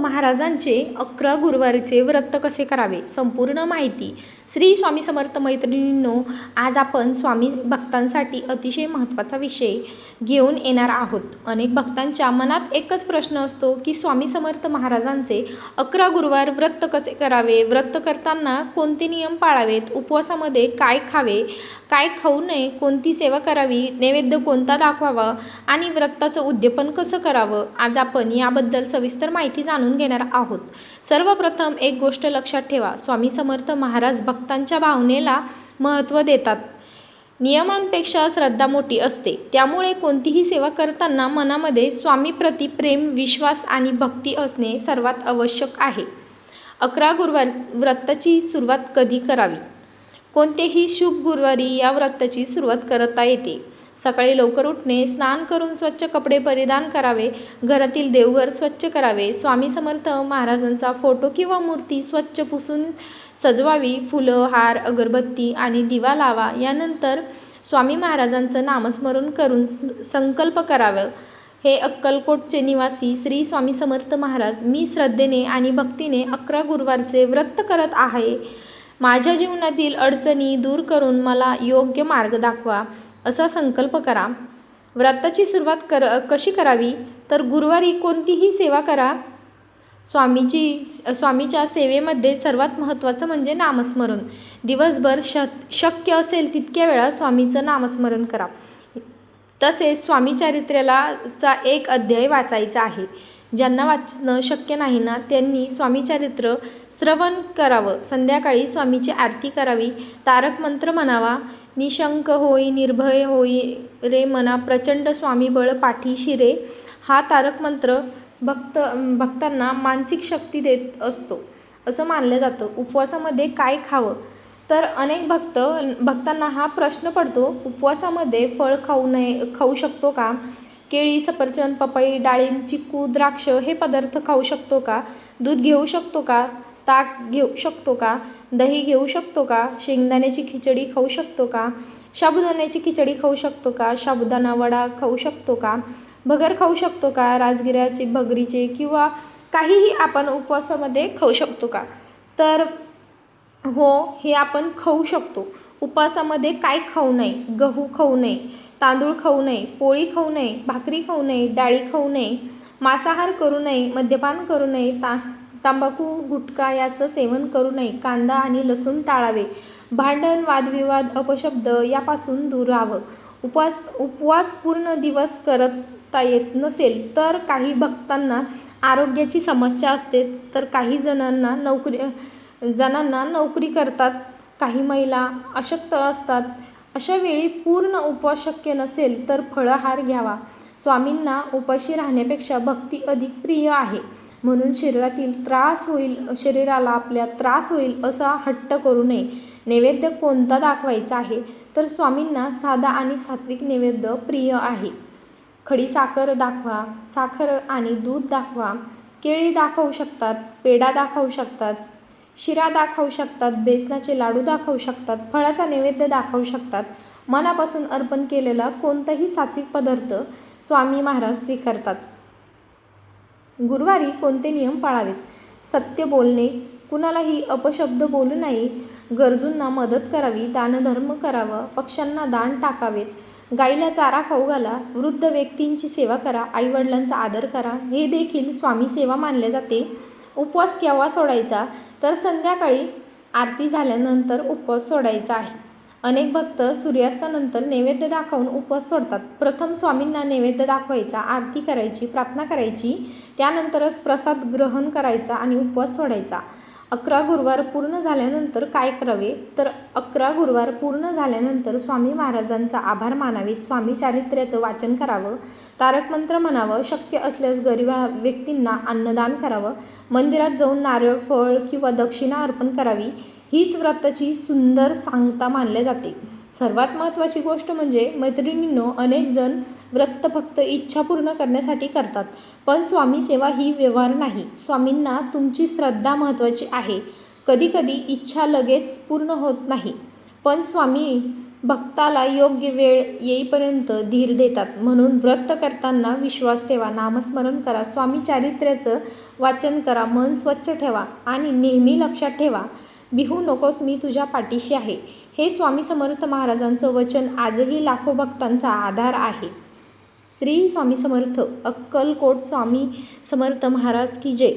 महाराजांचे 11 गुरुवारचे व्रत कसे करावे संपूर्ण माहिती. श्री स्वामी समर्थ मैत्रिणींनो, आज आपण स्वामी भक्तांसाठी अतिशय महत्त्वाचा विषय घेऊन येणार आहोत. अनेक भक्तांच्या मनात एकच प्रश्न असतो की स्वामी समर्थ महाराजांचे 11 गुरुवार व्रत कसे करावे, व्रत करताना कोणते नियम पाळावेत, उपवासामध्ये काय खावे, काय खाऊ नये, कोणती सेवा करावी, नैवेद्य कोणता दाखवावा आणि व्रताचं उद्यापन कसं करावं. आज आपण याबद्दल सविस्तर माहिती जाणून घेणार आहोत. सर्वप्रथम एक गोष्ट लक्षात ठेवा, स्वामी समर्थ महाराज भक्तांच्या भावनेला महत्त्व देतात. नियमांपेक्षा श्रद्धा मोठी असते. त्यामुळे कोणतीही सेवा करताना मनामध्ये स्वामीप्रती प्रेम, विश्वास आणि भक्ती असणे सर्वात आवश्यक आहे. 11 गुरुवार व्रताची सुरुवात कधी करावी? कोणत्याही शुभ गुरुवारी या व्रताची सुरुवात करता येते. सकाळी लवकर उठणे, स्नान करून स्वच्छ कपडे परिधान करावे, घरातील देवघर स्वच्छ करावे, स्वामी समर्थ महाराजांचा फोटो किंवा मूर्ती स्वच्छ पुसून सजवावी, फुलं, हार, अगरबत्ती आणि दिवा लावा. यानंतर स्वामी महाराजांचं नामस्मरण करून संकल्प करावा. हे अक्कलकोटचे निवासी श्री स्वामी समर्थ महाराज, मी श्रद्धेने आणि भक्तीने 11 गुरुवारचे व्रत करत आहे. माझ्या जीवनातील अडचणी दूर करून मला योग्य मार्ग दाखवा, असा संकल्प करा. व्रताची सुरुवात कशी करावी? तर गुरुवारी कोणतीही सेवा करा. स्वामीच्या सेवेमध्ये सर्वात महत्त्वाचं म्हणजे नामस्मरण. दिवसभर शक्य असेल तितक्या वेळा स्वामीचं नामस्मरण करा. तसेच स्वामी चरित्राचा एक अध्याय वाचायचा आहे. ज्यांना वाचणं शक्य नाही ना, त्यांनी स्वामीचरित्र श्रवण करावं. संध्याकाळी स्वामीची आरती करावी, तारक मंत्र म्हणावा. निशंक होई, निर्भय होई रे मना, प्रचंड स्वामी बळ पाठी शिरे. हा तारक मंत्र भक्तांना मानसिक शक्ती देत असतो असं मानलं जातं. उपवासामध्ये काय खावं? तर अनेक भक्तांना हा प्रश्न पडतो, उपवासामध्ये फळ खाऊ शकतो का? केळी, सफरचंद, पपई, डाळिंब, चिकू, द्राक्ष हे पदार्थ खाऊ शकतो का? दूध घेऊ शकतो का? ताक घेऊ शकतो का? दही घेऊ शकतो का? शेंगदाण्याची खिचडी खाऊ शकतो का? साबुदाण्याची खिचडी खाऊ शकतो का? साबुदाणा वडा खाऊ शकतो का? भगर खाऊ शकतो का? राजगिऱ्याचे, भगरीचे किंवा काहीही आपण उपवासामध्ये खाऊ शकतो का? तर हो, हे आपण खाऊ शकतो. उपवासामध्ये काय खाऊ नये? गहू खाऊ नये, तांदूळ खाऊ नये, पोळी खाऊ नये, भाकरी खाऊ नये, डाळी खाऊ नये, मांसाहार करू नये, मद्यपान करू नये, तंबाखू, गुटखा याचं सेवन करू नये, कांदा आणि लसूण टाळावे, भांडण, वादविवाद, अपशब्द यापासून दूर राहावं. उपवास पूर्ण दिवस करता येत नसेल तर काही भक्तांना आरोग्याची समस्या असते, तर काही जणांना नोकरी करतात, काही महिला अशक्त असतात. अशा वेळी पूर्ण उपवास शक्य नसेल तर फळाहार घ्यावा. स्वामींना उपाशी राहण्यापेक्षा भक्ती अधिक प्रिय आहे. म्हणून शरीराला आपल्या त्रास होईल असा हट्ट करू नये. नैवेद्य कोणता दाखवायचा आहे? तर स्वामींना साधा आणि सात्विक नैवेद्य प्रिय आहे. खडी साखर दाखवा, साखर आणि दूध दाखवा. केळी दाखवू शकतात, पेढा दाखवू शकतात, शिरा दाखवू शकतात, बेसनाचे लाडू दाखवू शकतात, फळाचा नैवेद्य दाखवू शकतात. मनापासून अर्पण केलेला कोणताही सात्विक पदार्थ स्वामी महाराज स्वीकारतात. गुरुवारी कोणते नियम पाळावेत? सत्य बोलणे, कुणालाही अपशब्द बोलू नये, गरजूंना मदत करावी, दानधर्म करावा, पक्ष्यांना दान टाकावेत, गाईला चारा खाऊ घाला, वृद्ध व्यक्तींची सेवा करा, आईवडिलांचा आदर करा. हे देखील स्वामी सेवा मानले जाते. उपवास केव्हा सोडायचा? तर संध्याकाळी आरती झाल्यानंतर उपवास सोडायचा आहे. अनेक भक्त सूर्यास्तानंतर नैवेद्य दाखवून उपवास सोडतात. प्रथम स्वामींना नैवेद्य दाखवायचा, आरती करायची, प्रार्थना करायची, त्यानंतरच प्रसाद ग्रहण करायचा आणि उपवास सोडायचा. 11 गुरुवार पूर्ण झाल्यानंतर काय करावे? तर 11 गुरुवार पूर्ण झाल्यानंतर स्वामी महाराजांचा आभार मानावेत, स्वामी चारित्र्याचं वाचन करावं, तारक मंत्र म्हणावं, शक्य असल्यास गरीब व्यक्तींना अन्नदान करावं, मंदिरात जाऊन नारळ, फळ किंवा दक्षिणा अर्पण करावी. हीच व्रताची सुंदर सांगता मानल्या जाते. सर्वात महत्त्वाची गोष्ट म्हणजे मैत्रिणींनो, अनेक जण व्रत फक्त इच्छा पूर्ण करण्यासाठी करतात, पण स्वामी सेवा ही व्यवहार नाही. स्वामींना तुमची श्रद्धा महत्त्वाची आहे. कधीकधी इच्छा लगेच पूर्ण होत नाही, पण स्वामी भक्ताला योग्य वेळ येईपर्यंत धीर देतात. म्हणून व्रत करताना विश्वास ठेवा, नामस्मरण करा, स्वामी चारित्र्याचं वाचन करा, मन स्वच्छ ठेवा आणि नेहमी लक्षात ठेवा, भिवू नकोस, मी तुझ्या पाठीशी आहे. हे स्वामी समर्थ महाराजांचं वचन आजही लाखो भक्तांचा आधार आहे. श्री स्वामी समर्थ. अक्कलकोट स्वामी समर्थ महाराज की जय.